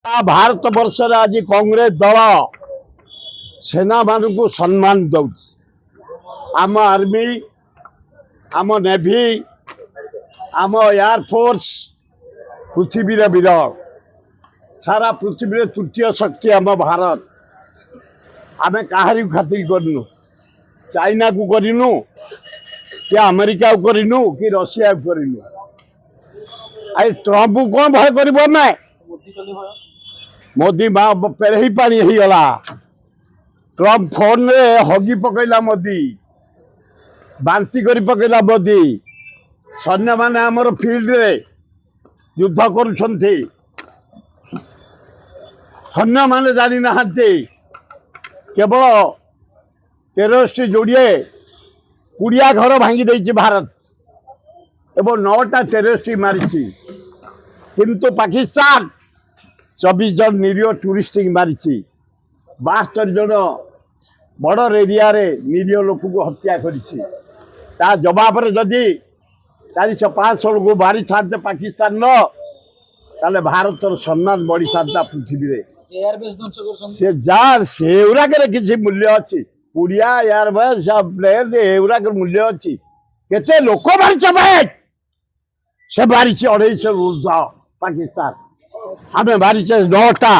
भारत वर्ष आज कांग्रेस दल सेना मान को सम्मान दौ आम आर्मी आम नेवी आम एयरफोर्स पृथ्वी वीर सारा पृथ्वी तृतीय शक्ति आम भारत आम कहारी खातिर करनु चाइना को करनु कि अमेरिका को करनु कि रशिया को करनु आई ट्रम्प को कौन भय कर मोदी माँ पेढ़ी पानी ही गला ट्रम्प फोन रे हगी पकईला मोदी बांती करी पकईला मोदी सैन्य माने आमर फील्ड रे युद्ध करुछंती सैन्य माने जानी नहांती केवल टेररिस्ट जोड़िए 20 घर भांगी देइछि भारत एवं 9टा टेररिस्ट मारिछि किंतु पाकिस्तान 24 जन निरीह टूरिस्ट मारी 72 जन बॉर्डर एरिया रे निरीह लोक को हत्या करा जवाब रे जदि 400-500 लोग मारी था पाकिस्तान ताले भारत सम्मान बढ़ी था पृथ्वी रे से जार सेउरा के किसी मूल्य अच्छी पुड़िया एयरबेस प्लेन एउरा के मूल्य अच्छी केते लोक मारी भाई से मारी 250 ऊर्ध्व पाकिस्तान हमें मारी 9टा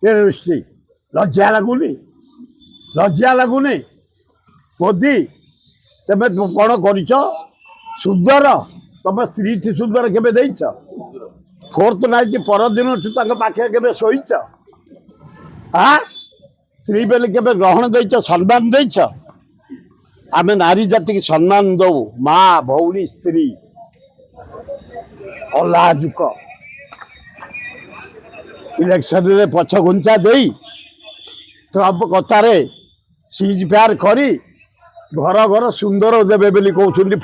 टेररिस्ट लज्जा लगुनि मोदी तमें कौन कर सुंदर तुम स्त्री थी सुंदर केबे देइछ फोर्थ नाइट परदिन पाखे केबे शोइछ हाँ स्त्री बेले केबे ग्रहण देइछ सम्मान देइछ आम नारी जाति की सम्मान दौ माँ भौणी स्त्री अलाजुक इलेक्शन रे पछ घुंचा दे ट्रम्प कथार सीज फायर करी घर घर सुंदर देवे बोली कहते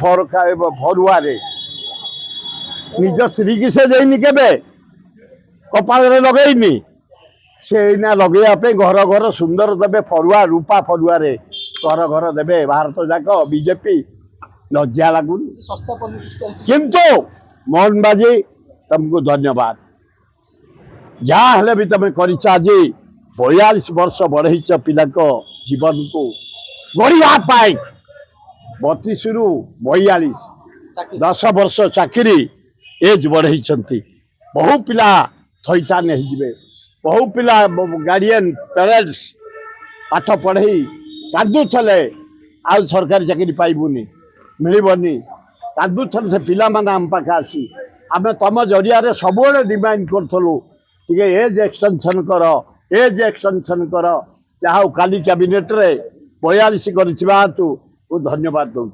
फरुआ निज स्त्री की से देनी केबे कपाल लगेनी से लगे घर घर सुंदर देवे फरुआ रूपा फरुआ घर घर देवे भारत जाक बीजेपी लज्जा लगुनि किंतु मोहन बाजी तुमको धन्यवाद जहाँ हेले भी तुम कर 42 वर्ष बढ़ईच पिला जीवन को गढ़ा 32 रु 42 10 वर्ष चाकरी एज बढ़ई बहु पिला थईतान हो बहु पिला गार्डियन पेरेंट्स पाठ पढ़ई कांदुले आ सरकारी चाकरी पाइबुनी मिलबनी कांदुले से पिला माने आम पाखे आसी आम तुम जरिया सब डिमांड करूँ एज एक्सटेंशन कर जहाँ काली कैबिनेट रे 42 कर धन्यवाद दौर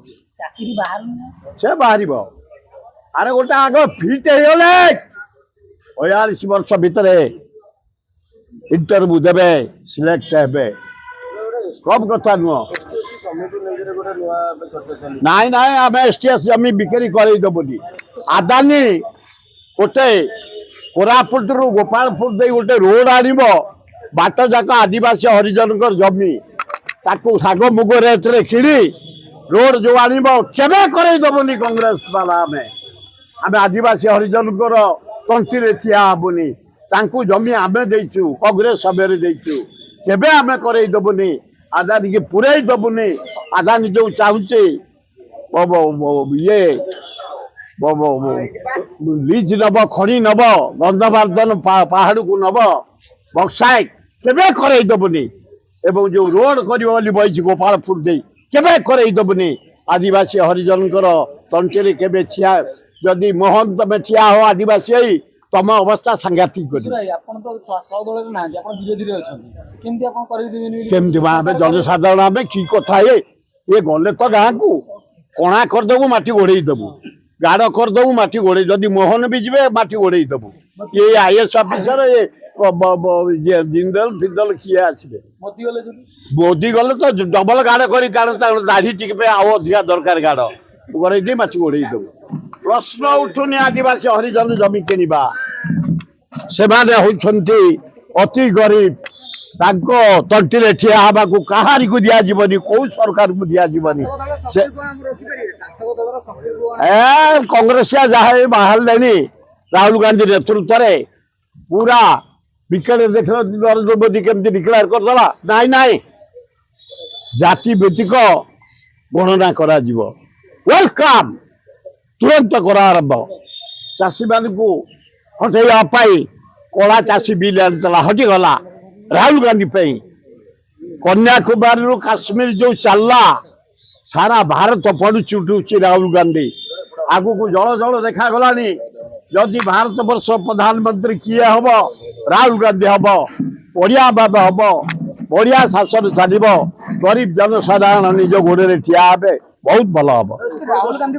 से बाहर अरे गोटे आग फिट होगले 42 वर्ष भितर इंटरव्यू देवे सिलेक्ट हे कम कथा नुह नाई आम एसटीएस जमी बिक्री करदेबुनि आदानी गोटे कोरापुट रु गोपालपुर दे गोटे रोड आनिब बाट जाक आदिवासी हरिजन जमी ताकू साग मुग रेट रे किणी रोड जो आनिब केबे करदेबुनि कांग्रेस वाला आम आदिवासी हरिजन तंटी रे ठिया हेबुनि तांकू जमी आमे देइछु कांग्रेस समय देइछु केबे आमे करदेबुनि आदानी के पुरई दबुनि आदानी जो चाहूचे ये लीज नब खड़ी नब गंधमार्दन पहाड़ को नब बक्साइट केबे करदेबुनि एवं जो रोड कर बही गोपालपुर दे केबे करदेबुनि आदिवासी हरिजन तंटी केबे ठिया जदि मोहन तमें ठिया हो आदिवासी तम अवस्था सांघातिक कमी जनसाधारण आम कि कथा ये गले तो गाँ को कणा करदेबू माटी गोड़े देबू गाड़ करदेबू माटी गोड़े जदि मोहन भी जी माटी गोड़े देबू ये आईएएस ऑफिसर ये जिंदल फिंदल किए आसबे मोदी गले तो डबल गाड़ कर दाढ़ी टिके आउ अधिका दरकार गाड़ गड़े माटी गोड़े देबू प्रश्न उठुनि आदिवासी हरिजन जमी किनिबा से अति गरीब तंटी रे ठिया हवा को कहारी को दिया जीवनी कौ सरकार को दिया जीवनी कांग्रेस जहाँ बाहर लेनी राहुल गांधी नेतृत्व रे पूरा ବିକେଟ ଦେଖିଲ ନରେନ୍ଦ୍ର ମୋଦି କେମିତି ଡିକ୍ଲେୟାର କରିଦେଲା ନାଇଁ ନାଇଁ ଜାତି ଭିତ୍ତିକ ଗଣନା କରାଯିବ ୱେଲକମ୍ ତୁରନ୍ତ କରାରମ୍ଭ ଚାଷୀମାନଙ୍କୁ ହଟେଇବା ପାଇଁ କଳା ଚାଷୀ ବିଲ୍ ଆଣିଥିଲା ହଟିଗଲା ରାହୁଲ ଗାନ୍ଧୀ ପାଇଁ କନ୍ୟାକୁମାରୀରୁ କାଶ୍ମୀର ଯୋଉ ଚାଲିଲା ସାରା ଭାରତ ପଡୁଛି ଉଠୁଛି ରାହୁଲ ଗାନ୍ଧୀ ଆଗକୁ ଜଳ ଜଳ ଦେଖାଗଲାଣି ଯଦି ଭାରତ ବର୍ଷ ପ୍ରଧାନମନ୍ତ୍ରୀ କିଏ ହବ ରାହୁଲ ଗାନ୍ଧୀ ହବ ବଢିଆ ଭାବେ ହବ ବଢିଆ ଶାସନ ଚାଲିବ ଗରିବ ଜନସାଧାରଣ ନିଜ ଗୋଡରେ ଠିଆ ହେବେ ବହୁତ ଭଲ ହବ। ରାହୁଲ ଗାନ୍ଧୀ